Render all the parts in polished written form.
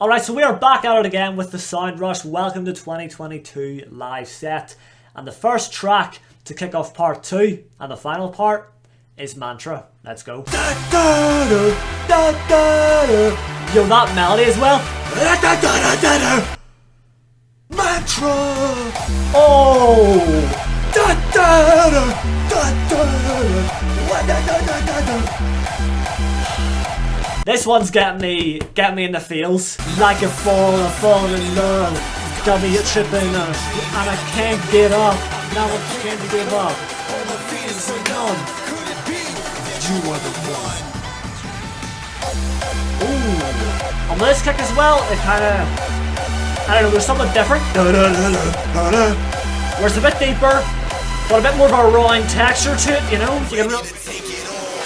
Alright, so we are back at it again with the Sound Rush. Welcome to 2022 live set. And the first track to kick off part 2 and the final part is Mantra. Let's go. Yo, that melody as well. Mantra! Oh! This one's getting me in the feels. Like a fall in love. Got me tripping and I can't get up. Now I can't give up. All the feelings are gone. You are the one. Ooh. On this kick as well, it kinda, I don't know, there's something different. Where it's a bit deeper, but a bit more of a rawing texture to it, you know? You can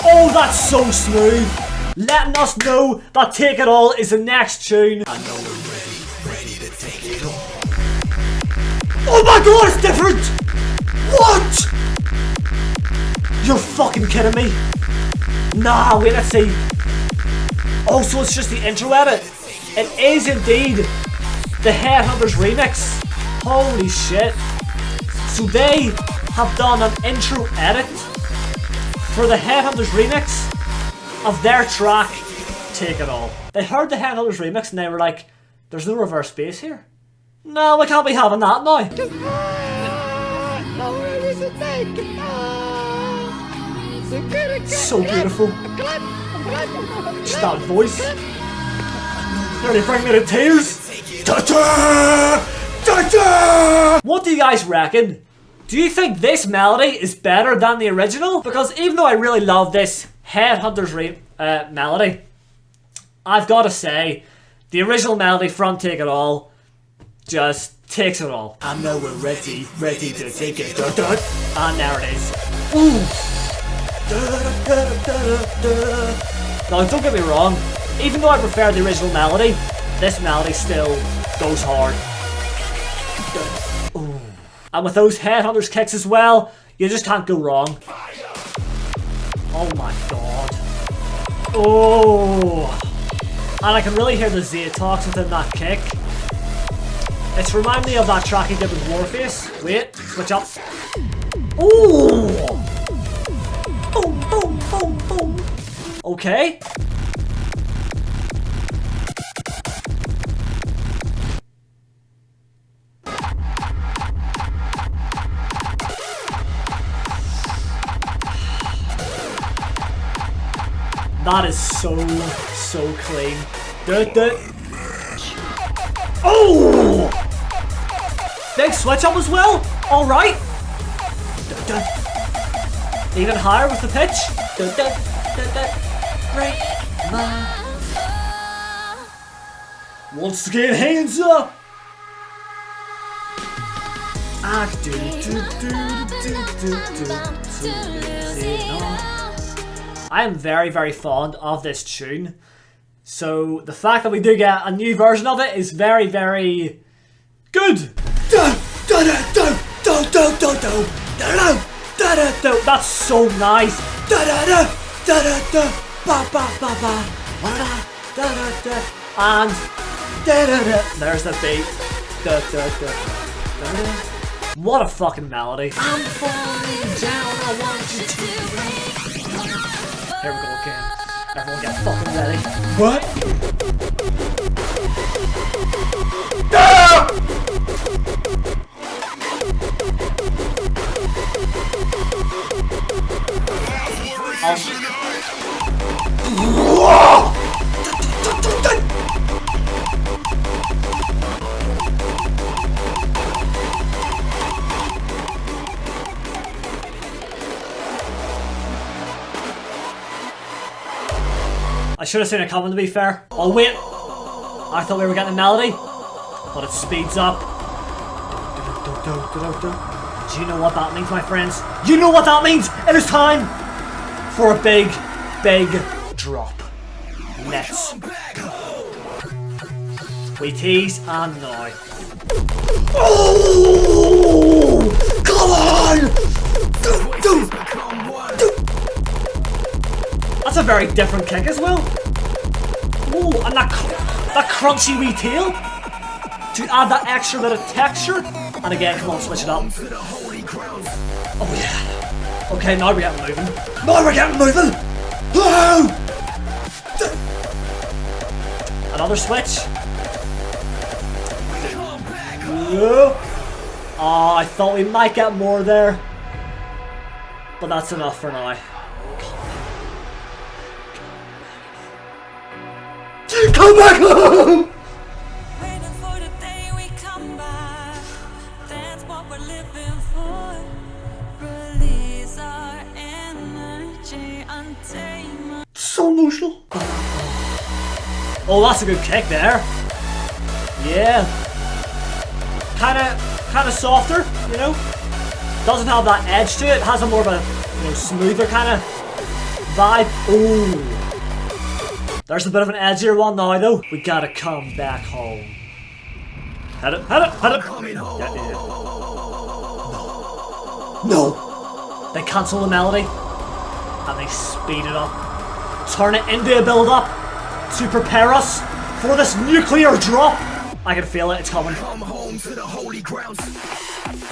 oh, that's so smooth. Letting us know that Take It All is the next tune. I know we're ready to take it all. Oh my god, it's different! What? You're fucking kidding me. Nah, wait, let's see. Oh, so it's just the intro edit. It is indeed the Headhunterz remix. Holy shit. So they have done an intro edit for the Headhunterz remix of their track, Take It All. They heard the Headhunterz remix and they were like, there's no reverse bass here. No, we can't be having that now. So beautiful. Just that voice. Nearly bring me to tears. What do you guys reckon? Do you think this melody is better than the original? Because even though I really love this Headhunterz melody, I've got to say the original melody from Take It All just takes it all. I know we're ready to take it. And there it is. Ooh. Now don't get me wrong, even though I prefer the original melody, this melody still goes hard. Ooh. And with those Headhunterz kicks as well, you just can't go wrong. Oh my god. Oh. And I can really hear the Z-Tox within that kick. It's reminding me of that track he did with Warface. Wait, switch up. Ooh. Boom, boom, boom, boom. Okay. That is so clean. Oh! Big switch up as well. All right. Even higher with the pitch. Break my once again, hands up. I am very, very fond of this tune. So the fact that we do get a new version of it is very, very good. That's so nice. And there's the beat. What a fucking melody. I'm falling down, I want you to. Here we go again. Everyone get fucking ready. What? Ah! I should have seen it coming, to be fair. Oh wait, I thought we were getting a melody, but it speeds up. Do you know what that means, my friends? You know what that means? It is time for a big, big drop. Let's go. We tease and now. Oh! Come on! That's a very different kick as well. Ooh, and that That crunchy wee tail to add that extra bit of texture. And again, come on, switch it up. Oh yeah. Okay, now we're getting moving. Now we're getting moving! Whoa! Another switch. Oh, I thought we might get more there. But that's enough for now. Come back home! Waiting for the day we come back. That's what we're living for. Release our energy and tame. So emotional. Oh, that's a good kick there. Yeah. Kinda softer, you know? Doesn't have that edge to it. Has a more of a, you know, smoother kind of vibe. Ooh. There's a bit of an edgier one now though. We gotta come back home. Hit it, hit it, hit it. Yeah. No. They cancel the melody and they speed it up. Turn it into a build up to prepare us for this nuclear drop. I can feel it, it's coming.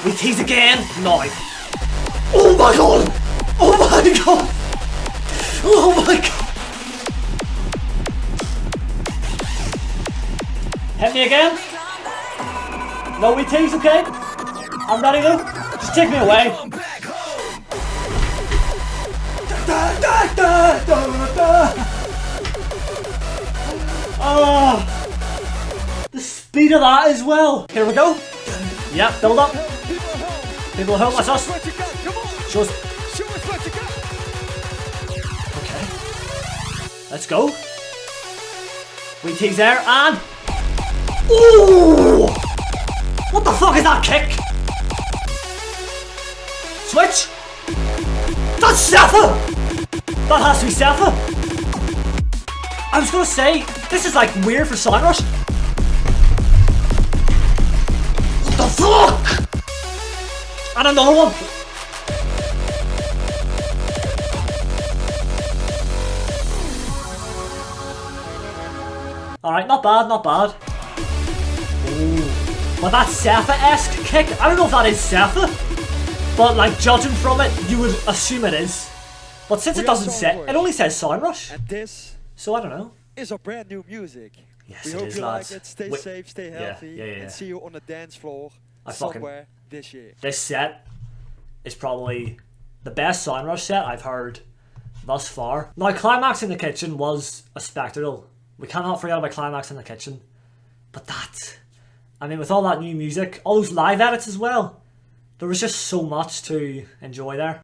We tease again. No. Oh my god! Oh my god! Oh my god! Hit me again? No, we tease, okay? I'm ready though. Just take me away. Oh, the speed of that as well. Here we go. Yep, build up. People help us. Show us. Okay. Let's go. We tease there and. Ooh! What the fuck is that kick? Switch? That's Safa! That has to be Safa. I was gonna say, this is like weird for Sound Rush. What the fuck? And another one. Alright, not bad, not bad. Ooh. But that Safa-esque kick, I don't know if that is Safa, but like judging from it, you would assume it is. But since it doesn't say, it only says Sound Rush. And this so I don't know. is our brand new music. Yes, we it hope is, you lads. like it. Stay safe, stay healthy, and see you on the dance floor somewhere this year. This set is probably the best Sound Rush set I've heard thus far. Now, Climax in the Kitchen was a spectacle. We cannot forget about Climax in the Kitchen. But that, I mean, with all that new music, all those live edits as well, there was just so much to enjoy there.